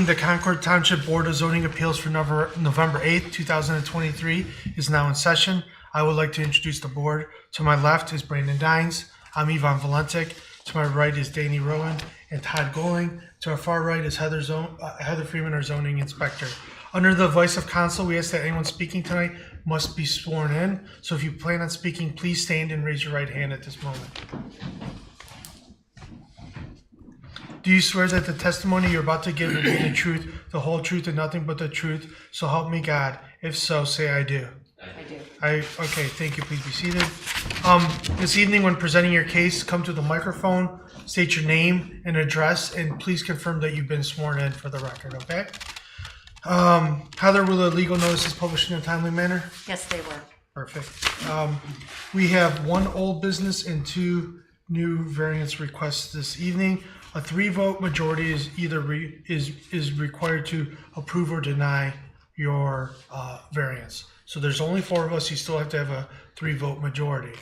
the Concord Township Board of Zoning Appeals for November 8th, 2023 is now in session. I would like to introduce the board. To my left is Brandon Dines. I'm Ivan Valentic. To my right is Danny Rowan and Todd Goling. To our far right is Heather Freeman, our zoning inspector. Under the advice of counsel, we ask that anyone speaking tonight must be sworn in. So if you plan on speaking, please stand and raise your right hand at this moment. Do you swear that the testimony you're about to give will be the truth, the whole truth, and nothing but the truth? So help me God. If so, say I do. I do. Okay, thank you. Please be seated. This evening, when presenting your case, come to the microphone, state your name and address, and please confirm that you've been sworn in for the record, okay? Heather, will the legal notices published in a timely manner? Yes, they were. Perfect. We have one old business and two new variance requests this evening. A 3-vote majority is either is required to approve or deny your variance. So there's only 4 of us. You still have to have a 3-vote majority.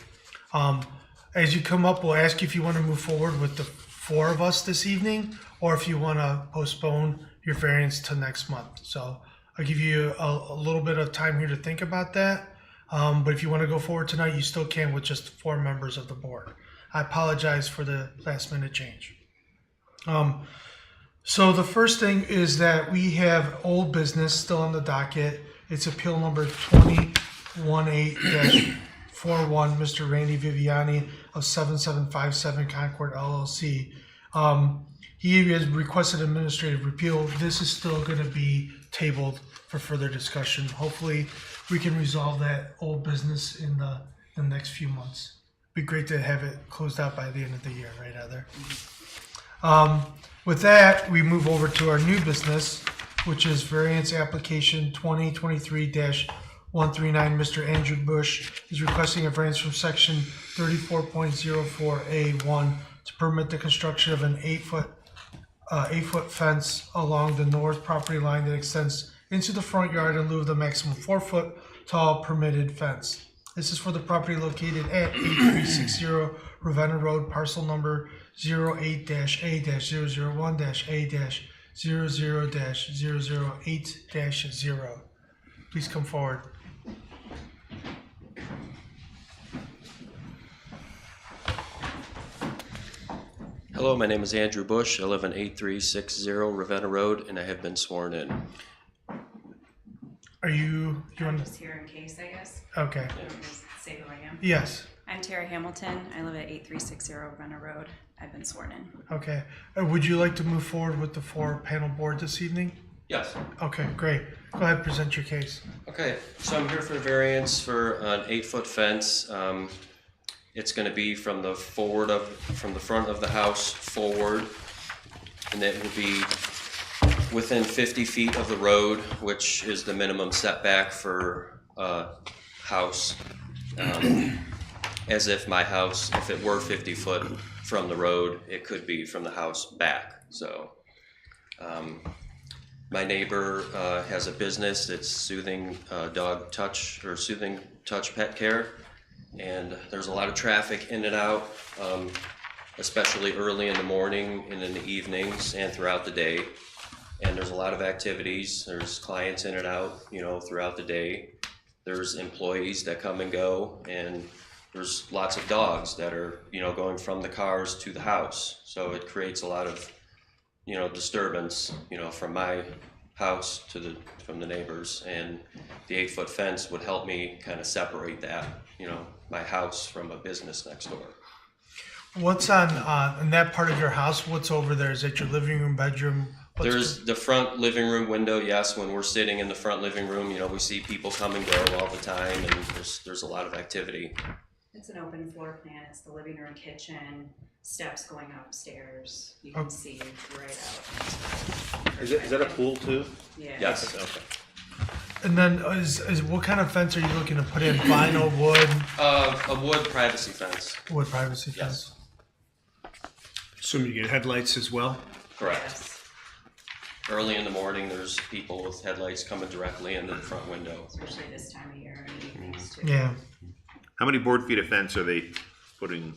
As you come up, we'll ask you if you want to move forward with the 4 of us this evening, or if you want to postpone your variance to next month. So I'll give you a little bit of time here to think about that. But if you want to go forward tonight, you still can with just 4 members of the board. I apologize for the last minute change. So the first thing is that we have old business still on the docket. It's appeal number 2018-41, Mr. Randy Viviani of 7757 Concord LLC. He has requested administrative repeal. This is still going to be tabled for further discussion. Hopefully we can resolve that old business in the next few months. It'd be great to have it closed out by the end of the year, right, Heather? With that, we move over to our new business, which is variance application 2023-139. Mr. Andrew Bush is requesting a variance from section 34.04A1 to permit the construction of an 8-foot fence along the north property line that extends into the front yard in lieu of the maximum 4-foot tall permitted fence. This is for the property located at 8360 Ravenna Road, parcel number 08-A-001-A-00-0008-0. Please come forward. Hello, my name is Andrew Bush. I live on 8360 Ravenna Road, and I have been sworn in. Are you I'm just here in case, I guess. okay? Just say who I am. Yes. I'm Terry Hamilton. I live at 8360 Ravenna Road. I've been sworn in. Okay. Would you like to move forward with the 4-panel board this evening? Yes. Okay, great. Go ahead, present your case. Okay, so I'm here for a variance for an 8-foot fence. It's going to be from the front of the house forward, and it will be within 50 feet of the road, which is the minimum setback for a house. As if my house, if it were 50 foot from the road, it could be from the house back. So my neighbor has a business that's Soothing Dog Touch or Soothing Touch Pet Care, and there's a lot of traffic in and out, especially early in the morning and in the evenings and throughout the day. And there's a lot of activities. There's clients in and out, throughout the day. There's employees that come and go, and there's lots of dogs that are, going from the cars to the house. So it creates a lot of, disturbance, from my house from the neighbors. And the 8-foot fence would help me kind of separate that, my house from a business next door. What's on in that part of your house? What's over there? Is that your living room, bedroom? There's the front living room window. Yes, when we're sitting in the front living room, we see people come and go all the time, and there's a lot of activity. It's an open floor plan. It's the living room, kitchen, steps going upstairs. You can see right out. Is that a pool too? Yeah. Yes. Okay. And then is what kind of fence are you looking to put in? Vinyl, wood? A wood privacy fence. Wood privacy fence. Assume you get headlights as well? Correct. Yes. Early in the morning, there's people with headlights coming directly into the front window. Especially this time of year and evenings too. Yeah. How many board feet of fence are they putting?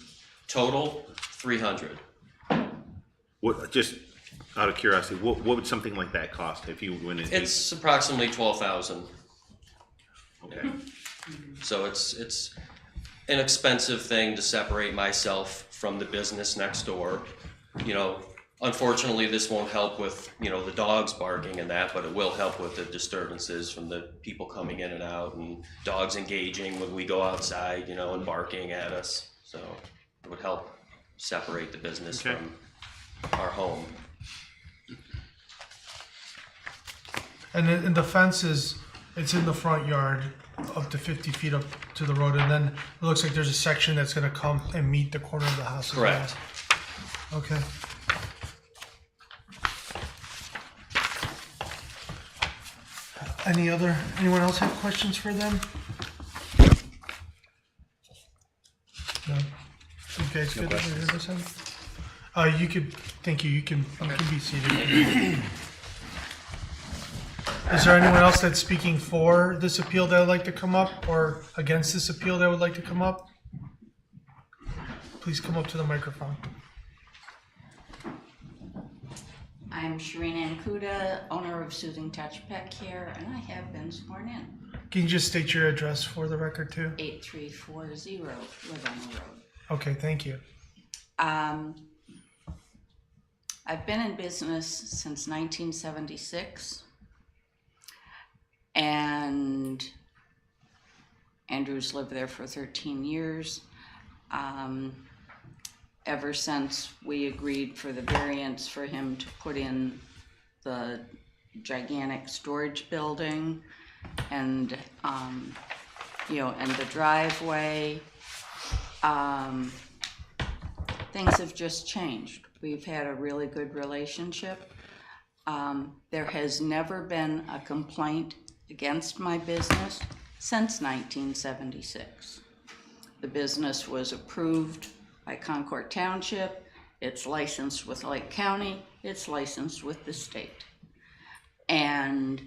Total, 300. What? Just out of curiosity, what would something like that cost if you went in? It's approximately 12,000. Okay. So it's an expensive thing to separate myself from the business next door. You know, unfortunately, this won't help with, you know, the dogs barking and that, but it will help with the disturbances from the people coming in and out and dogs engaging when we go outside, you know, and barking at us. So it would help separate the business Okay. from our home. And the fence it's in the front yard, up to 50 feet up to the road, and then it looks like there's a section that's gonna come and meet the corner of the house as well. Correct. Okay. Anyone else have questions for them? No? You guys good over here this end? Thank you, you can be seated. Is there anyone else that's speaking for this appeal that would like to come up, or against this appeal that would like to come up? Please come up to the microphone. I'm Shireen Ankuda, owner of Soothing Touch Pet Care, and I have been sworn in. Can you just state your address for the record too? 8340 Ravenna Road. Okay, thank you. I've been in business since 1976, and Andrew's lived there for 13 years. Ever since we agreed for the variance for him to put in the gigantic storage building and, you know, and the driveway, things have just changed. We've had a really good relationship. There has never been a complaint against my business since 1976. The business was approved by Concord Township. It's licensed with Lake County. It's licensed with the state. And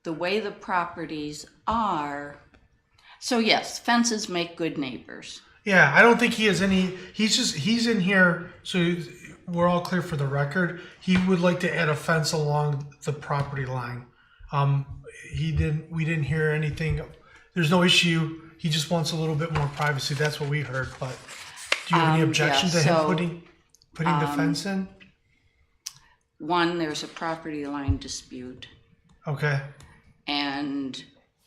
the way the properties are, so yes, fences make good neighbors. Yeah, I don't think he has any, he's in here, so we're all clear for the record. He would like to add a fence along the property line. We didn't hear anything, there's no issue. He just wants a little bit more privacy. That's what we heard, but do you have any objection to him putting the fence in? One, there's a property line dispute, Okay, and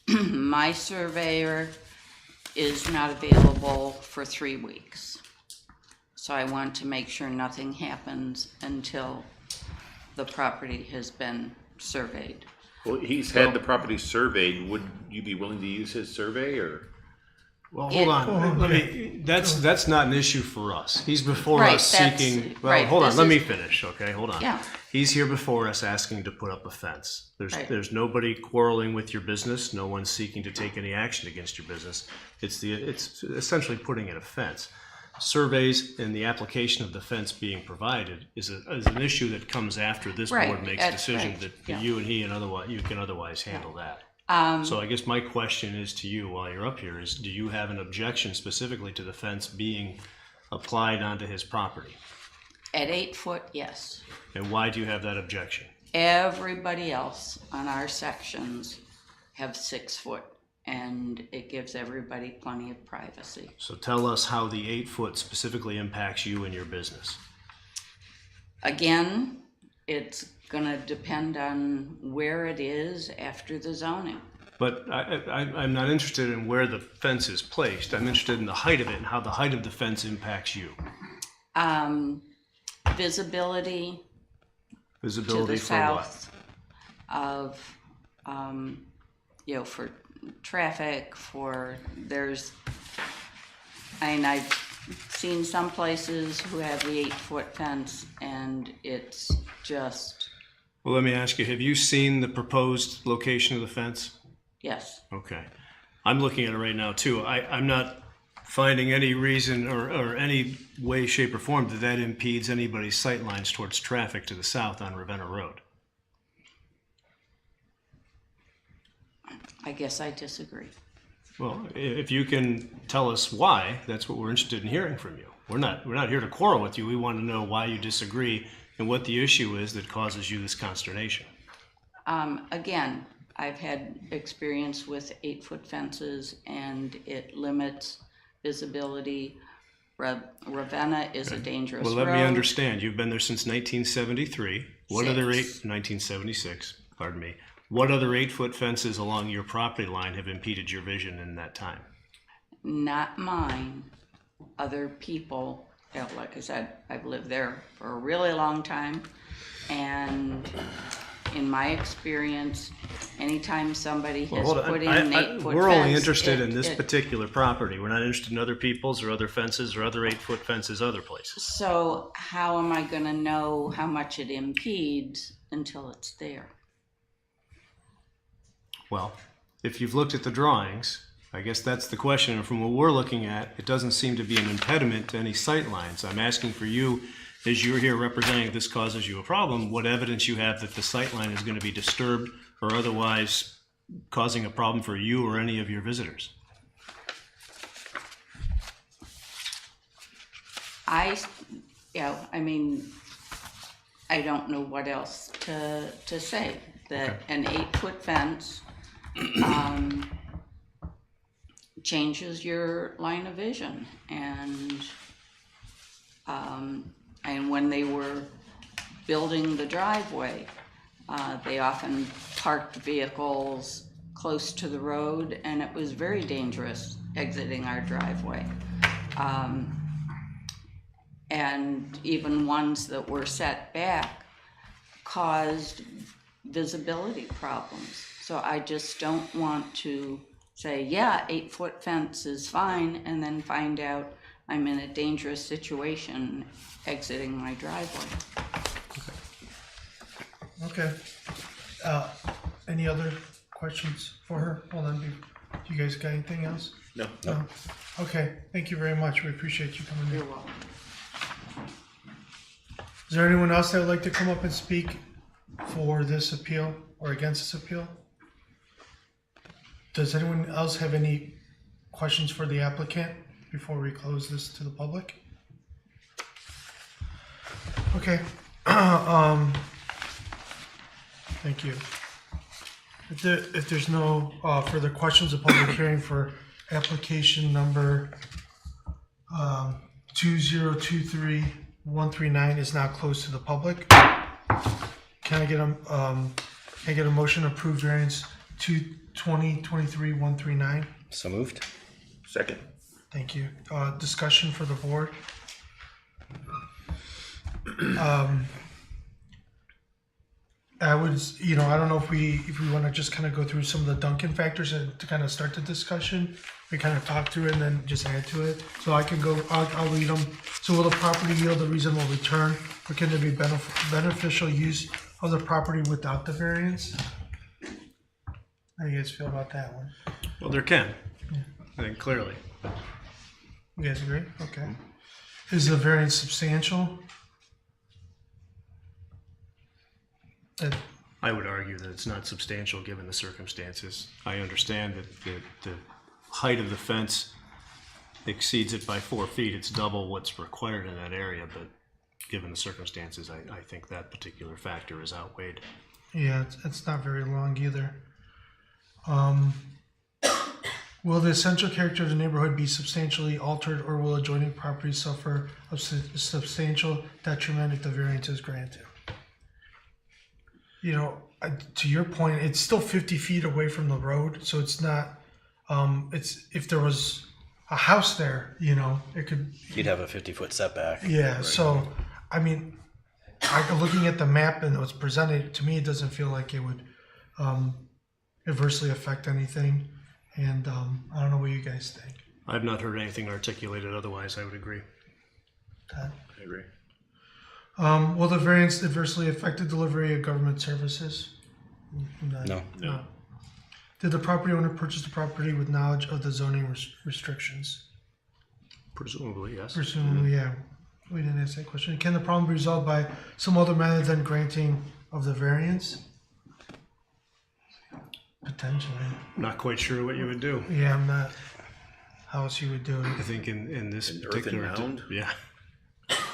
my surveyor is not available for 3 weeks. So I want to make sure nothing happens until the property has been surveyed. Well, he's had the property surveyed. Would you be willing to use his survey, or? Well, hold on. Let me. That's not an issue for us. He's before Right, us that's- seeking. Well, right, hold on. this Let me is- finish. Okay, hold on. Yeah. He's here before us asking to put up a fence. Right. There's nobody quarreling with your business. No one's seeking to take any action against your business. It's essentially putting in a fence. Surveys and the application of the fence being provided is an issue that comes after this Right, board makes a that's decision right, that yeah. you and he and you can otherwise handle that. So I guess my question is to you while you're up here is, do you have an objection specifically to the fence being applied onto his property? At 8 foot, yes. And why do you have that objection? Everybody else on our sections have 6 foot, and it gives everybody plenty of privacy. So tell us how the 8 foot specifically impacts you and your business. Again, it's gonna depend on where it is after the zoning. But I'm not interested in where the fence is placed. I'm interested in the height of it and how the height of the fence impacts you. Visibility to Visibility the for what? south of, you know, for traffic, I've seen some places who have the 8 foot fence, and it's just, Well, let me ask you, have you seen the proposed location of the fence? yes. Okay. I'm looking at it right now too. I'm not finding any reason or any way, shape, or form that impedes anybody's sight lines towards traffic to the south on Ravenna Road. I guess I disagree. Well, if you can tell us why, that's what we're interested in hearing from you. We're not here to quarrel with you. We want to know why you disagree and what the issue is that causes you this consternation. Again, I've had experience with 8-foot fences and it limits visibility. Ravenna is a dangerous Well, road. let me understand. You've been there since 1973. What other 1976, pardon me. What other 8-foot fences along your property line have impeded your vision in that time? Not mine, other people. Yeah, like I said, I've lived there for a really long time, and in my experience, anytime somebody has put in an 8-foot fence, we're only interested in this particular property. We're not interested in other people's or other fences or other 8-foot fences other places. So how am I going to know how much it impedes until it's there? Well, if you've looked at the drawings, I guess that's the question. And from what we're looking at, it doesn't seem to be an impediment to any sight lines. I'm asking for you, as you're here representing this causes you a problem, what evidence you have that the sight line is going to be disturbed or otherwise causing a problem for you or any of your visitors. I don't know what else to say. That an 8-foot fence changes your line of vision, and when they were building the driveway, they often parked vehicles close to the road, and it was very dangerous exiting our driveway. And even ones that were set back caused visibility problems. So I just don't want to say, yeah, 8-foot fence is fine, and then find out I'm in a dangerous situation exiting my driveway. Okay. Any other questions for her? Hold on, do you guys got anything else? No. No? Okay, thank you very much. We appreciate you coming in. You're welcome. Is there anyone else that would like to come up and speak for this appeal or against this appeal? Does anyone else have any questions for the applicant before we close this to the public? Okay. Thank you. If there's no further questions, the public hearing for application number 2023-139 is now closed to the public. Can I get a motion to approve variance 2023-139? So moved. Second. Thank you. Discussion for the board. I don't know if we want to just kind of go through some of the Duncan factors and to kind of start the discussion. We kind of talk through it and then just add to it. So I'll read them. So will the property yield a reasonable return, or can there be beneficial use of the property without the variance? How do you guys feel about that one? Well, there can. I think clearly. You guys agree? Okay. Is the variance substantial? I would argue that it's not substantial given the circumstances. I understand that the height of the fence exceeds it by 4 feet. It's double what's required in that area, but given the circumstances, I think that particular factor is outweighed. Yeah, it's not very long either. Will the essential character of the neighborhood be substantially altered, or will adjoining properties suffer a substantial detriment if the variance is granted? To your point, it's still 50 feet away from the road, so it's not, if there was a house there, it could. You'd have a 50-foot setback. Yeah, so, looking at the map and what's presented, to me, it doesn't feel like it would adversely affect anything, and I don't know what you guys think. I've not heard anything articulated otherwise. I would agree. Todd? I agree. Will the variance adversely affect the delivery of government services? No. No. Did the property owner purchase the property with knowledge of the zoning restrictions? Presumably, yes. Presumably, yeah. We didn't ask that question. Can the problem be resolved by some other method than granting of the variance? Potentially. Not quite sure what you would do. Yeah, I'm not. how else you would do I it. think in this An earthen particular, mound? yeah,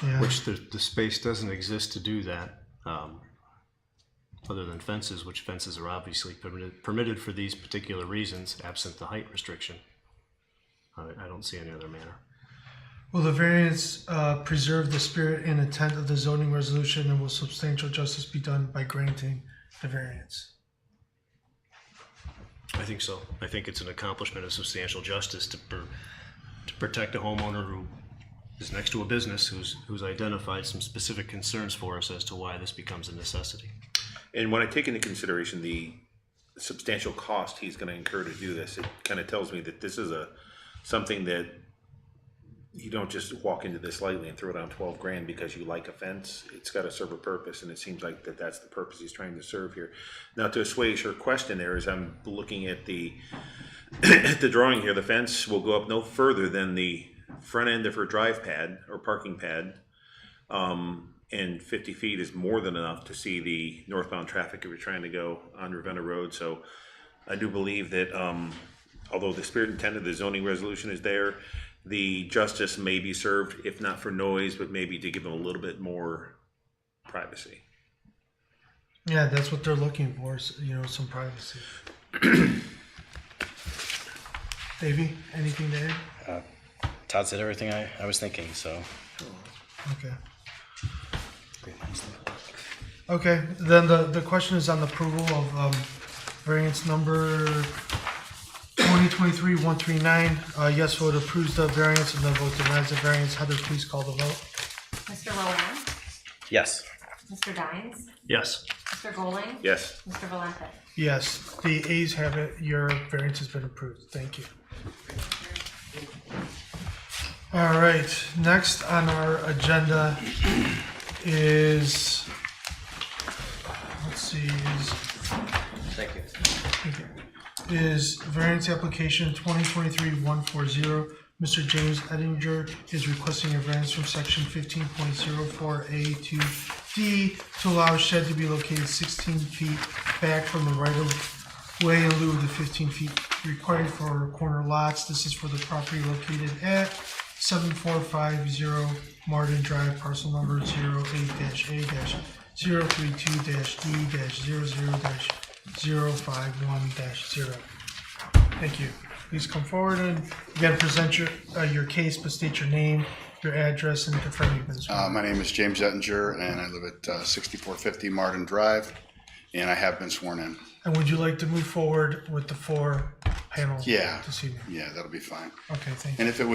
Yeah. which the space doesn't exist to do that, other than fences, which fences are obviously permitted for these particular reasons, absent the height restriction. I don't see any other manner. Will the variance preserve the spirit and intent of the zoning resolution, and will substantial justice be done by granting the variance? I think so. I think it's an accomplishment of substantial justice to protect a homeowner who is next to a business who's identified some specific concerns for us as to why this becomes a necessity. And when I take into consideration the substantial cost he's gonna incur to do this, it kind of tells me that this is something that you don't just walk into this lightly and throw down 12 grand because you like a fence. It's got to serve a purpose, and it seems like that's the purpose he's trying to serve here. Now, to assuage her question there, as I'm looking at the at the drawing here, the fence will go up no further than the front end of her drive pad or parking pad, and 50 feet is more than enough to see the northbound traffic if you're trying to go on Ravenna Road. So I do believe that although the spirit and intent of the zoning resolution is there, the justice may be served, if not for noise, but maybe to give them a little bit more privacy. Yeah, that's what they're looking for, some privacy. Davey, anything to add? Todd said everything I was thinking, so. Okay. Okay, then the question is on the approval of variance number 2023-139. Yes vote approves the variance, and no vote denies the variance. Heather, please call the vote. Mr. Rowan, Yes. Mr. Dines, Yes. Mr. Goling, Yes. Mr. Valente. Yes, the A's have it. Your variance has been approved. Thank you. All right, next on our agenda is, Thank you. is variance application 2023-140. Mr. James Ettinger is requesting a variance from section 15.04A to D to allow a shed to be located 16 feet back from the right of way in lieu of the 15 feet required for corner lots. This is for the property located at 7450 Martin Drive, parcel number 08-A-D-000-00-051-0. Thank you. Please come forward and again present your case, but state your name, your address, and confirm you've been sworn. My name is James Ettinger, and I live at 6450 Martin Drive, and I have been sworn in. And would you like to move forward with the 4 panel Yeah. this evening? Yeah, that'll be fine. Okay, thank you. And if it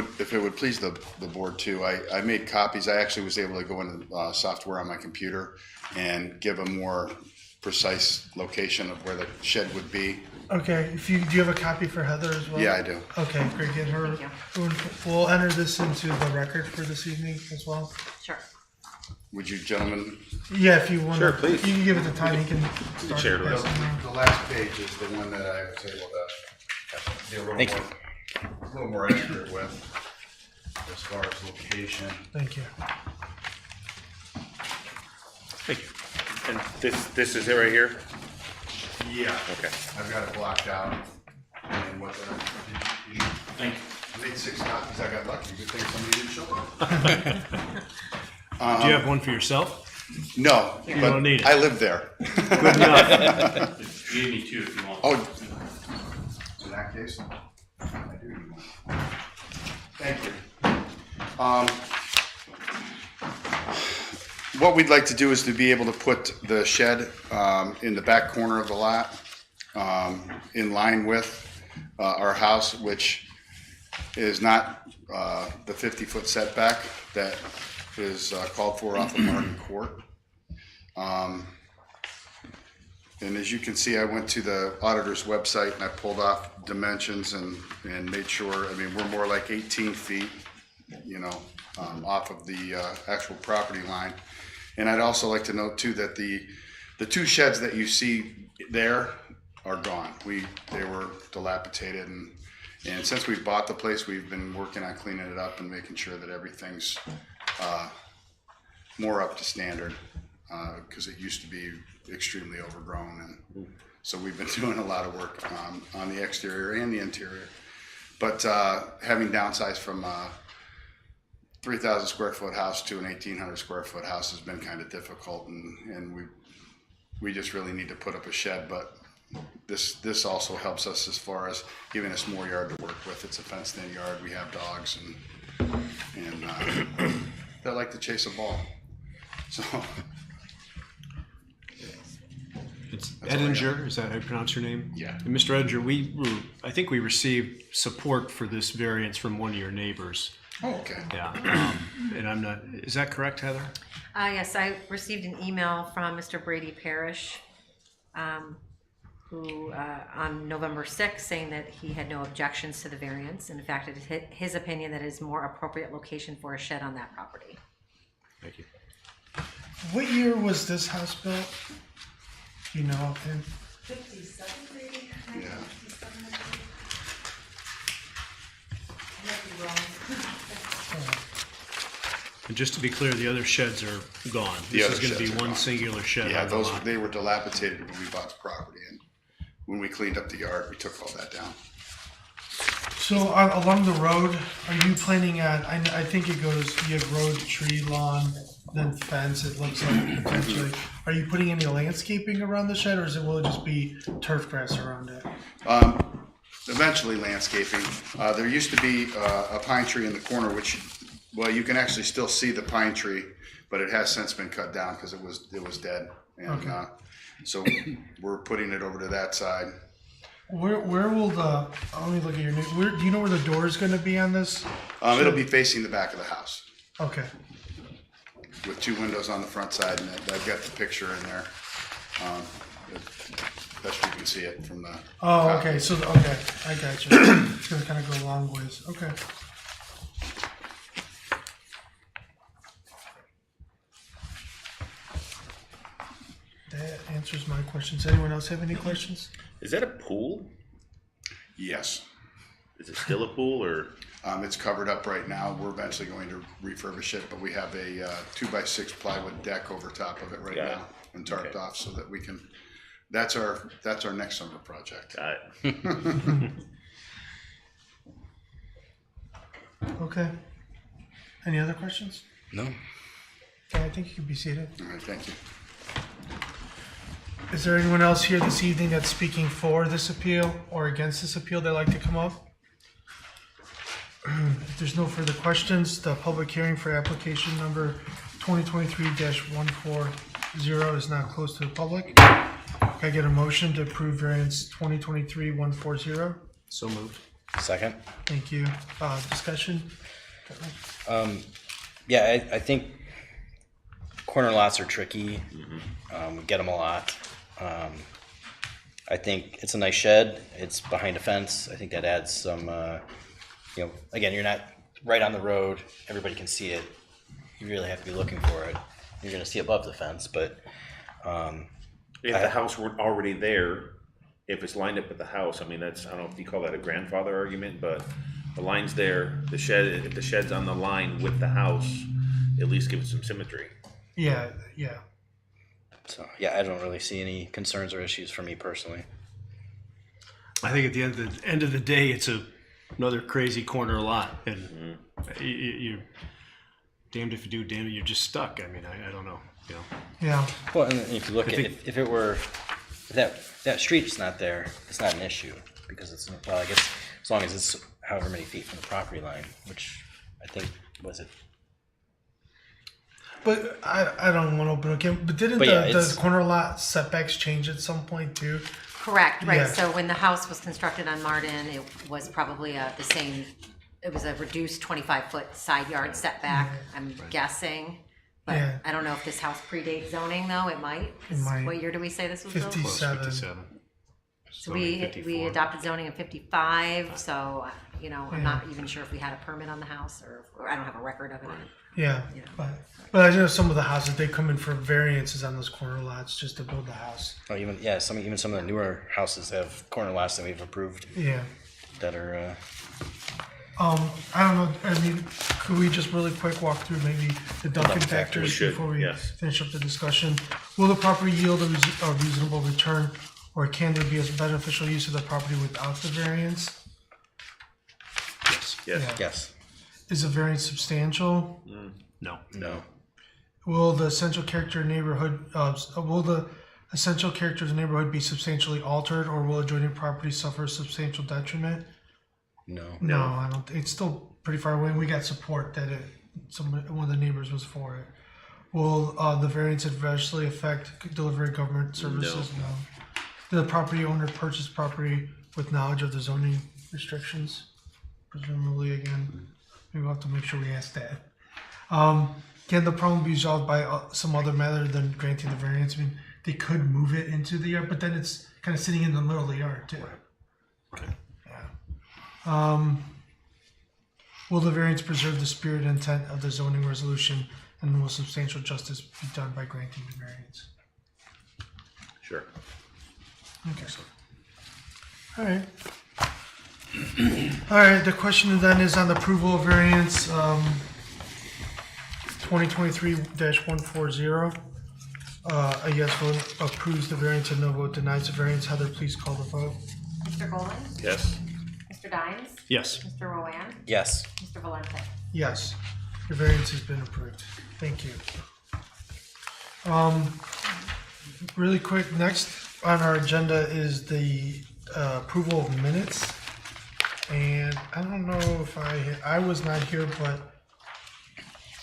would please the board too, I made copies. I actually was able to go into software on my computer and give a more precise location of where the shed would be. Okay, do you have a copy for Heather as well? Yeah, I do. Okay, great, get her. We'll enter this into the record for this evening as well. Sure. Would you gentlemen? Yeah, if you want. Sure, please. You can give it to Todd, he can start. share it with passing around. The last page is the one that I was able to be a Thank little more accurate with as far as location. Thank you. Thank you. And this is it right here? Yeah. Okay. I've got it blocked out. And what Thank you. I made 6 copies. I got lucky. Good thing somebody didn't show up. Do you have one for yourself? No, You but don't need it. I live there. Good enough. You need me too if you want. Oh, in that case, I do need one. Thank you. What we'd like to do is to be able to put the shed in the back corner of the lot, in line with our house, which is not the 50-foot setback that is called for off of Martin Court. And as you can see, I went to the auditor's website and I pulled off dimensions and made sure, we're more like 18 feet, off of the actual property line. And I'd also like to note too that the 2 sheds that you see there are gone. They were dilapidated, and since we bought the place, we've been working on cleaning it up and making sure that everything's more up to standard, because it used to be extremely overgrown, and so we've been doing a lot of work on the exterior and the interior. But having downsized from 3,000 square foot house to an 1,800 square foot house has been kind of difficult, and we just really need to put up a shed. But this also helps us as far as giving us more yard to work with. It's a fenced-in yard. We have dogs, and they like to chase a ball. So It's That's all I got. Edinger, is that how you pronounce your name? Yeah. And Mr. Edinger, I think we received support for this variance from one of your neighbors. oh, okay. Yeah, and I'm not, is that correct, Heather? Yes, I received an email from Mr. Brady Parrish, who, on November 6th, saying that he had no objections to the variance. In fact, it is his opinion that it is more appropriate location for a shed on that property. Thank you. What year was this house built? Do you know offhand? 57 maybe? Yeah. And just to be clear, the other sheds are gone. The This other is gonna be sheds are one gone. singular shed Yeah, on the those lot. they were dilapidated when we bought the property, and when we cleaned up the yard, we took all that down. So along the road, are you planning on, I think it goes, you have road, tree, lawn, then fence, it looks like potentially. Are you putting any landscaping around the shed, or will it just be turf grass around it? Eventually landscaping. There used to be a pine tree in the corner, which, well, you can actually still see the pine tree, but it has since been cut down because it was dead. And Okay. so we're putting it over to that side. Where will the, let me look at your new, do you know where the door is gonna be on this? It'll be facing the back of the house Okay, with two windows on the front side, and I've got the picture in there. Best you can see it from the. oh, top. okay, so, okay, I got you. It's gonna kinda go a long ways, okay. That answers my questions. Anyone else have any questions? Is that a pool? Yes. Is it still a pool or? It's covered up right now. We're eventually going to refurbish it, but we have a 2x6 plywood deck over top of it right Got it. now and tarped Okay. off so that we can. That's our next summer project. Got it. Okay. Any other questions? No. Okay, I think you can be seated. All right, thank you. Is there anyone else here this evening that's speaking for this appeal or against this appeal that'd like to come up? If there's no further questions, the public hearing for application number 2023-140 is now closed to the public. Can I get a motion to approve variance 2023-140? So moved. Second. Thank you. Discussion? Yeah, I think corner lots are tricky. We get them a lot. I think it's a nice shed. It's behind a fence. I think that adds some, again, you're not right on the road. Everybody can see it. You really have to be looking for it. You're going to see above the fence, but If the house weren't already there, if it's lined up with the house, I mean, I don't know if you call that a grandfather argument, but the line's there, the shed, if the shed's on the line with the house, at least give it some symmetry. Yeah. so yeah, I don't really see any concerns or issues for me personally. I think at the end of the day, it's another crazy corner lot, and you're damned if you do, damned if you're just stuck. I mean, I don't know. Yeah. Well, and if you look at think- it, if it were that street's not there, it's not an issue because it's well, I guess as long as it's however many feet from the property line, which I think was it. But I don't want to open again. But didn't But yeah, the it's- corner lot setbacks change at some point too? Correct, right, Yeah. so when the house was constructed on Martin, it was probably the same, it was a reduced 25-foot side yard setback, I'm guessing. But Yeah. I don't know if this house predates zoning, though, it might. 'Cause might. What year do we say this was built? 57. 57. So we adopted zoning in 55, so, I'm not even sure if we had a permit on the house, or I don't have a record of it. Yeah, but I know some of the houses, they come in for variances on those corner lots just to build the house. Oh, even some of the newer houses have corner lots that we've approved Yeah. that are. I don't know, I mean, could we just really quick walk through maybe the Duncan factors We should, before we yes. finish up the discussion? Will the property yield a reasonable return, or can there be a beneficial use of the property without the variance? Yes. Yeah. Yes. Is the variance substantial? No. No. Will the essential character of the neighborhood be substantially altered, or will adjoining property suffer substantial detriment? No. No, I don't. It's still pretty far away. We got support that one of the neighbors was for it. Will the variance adversely affect delivery of government services? No. Did the property owner purchase property with knowledge of the zoning restrictions? Presumably, again, we'll have to make sure we ask that. Can the problem be resolved by some other method than granting the variance? I mean, they could move it into the yard, but then it's kind of sitting in the middle of the yard too. Right. Yeah. Will the variance preserve the spirit and intent of the zoning resolution, and will substantial justice be done by granting the variance? Sure. Okay. All right. All right, the question then is on the approval of variance 2023-140. A yes vote approves the variance, a no vote denies the variance. Heather, please call the vote. Mr. Golden? Yes. Mr. Dines? Yes. Mr. Rowan? Yes. Mr. Valente? Yes, your variance has been approved. Thank you. Really quick, next on our agenda is the approval of minutes. And I don't know if I was not here, but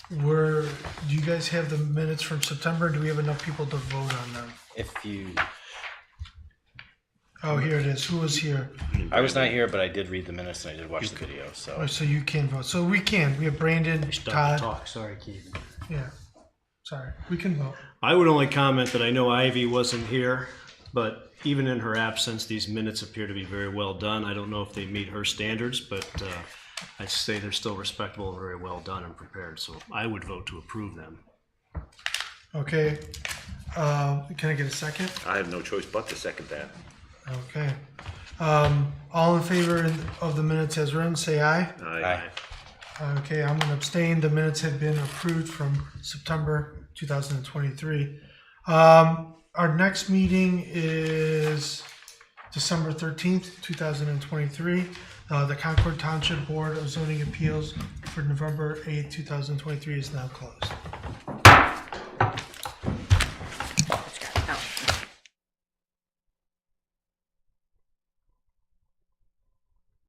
do you guys have the minutes from September? Do we have enough people to vote on them? If you, Oh, here it is. Who was here? I was not here, but I did read the minutes and I did watch the video. Oh, So so you can vote. So we can. We have Brandon, Todd. Talk. Sorry, Keith. Yeah. Sorry. We can vote. I would only comment that I know Ivy wasn't here, but even in her absence, these minutes appear to be very well done. I don't know if they meet her standards, but I'd say they're still respectable, very well done and prepared. So I would vote to approve them. Okay. Can I get a second? I have no choice but to second that. Okay. All in favor of the minutes as written, say aye. Aye. Okay, I'm going to abstain. The minutes have been approved from September 2023. Our next meeting is December 13th, 2023. The Concord Township Board of Zoning Appeals for November 8th, 2023 is now closed.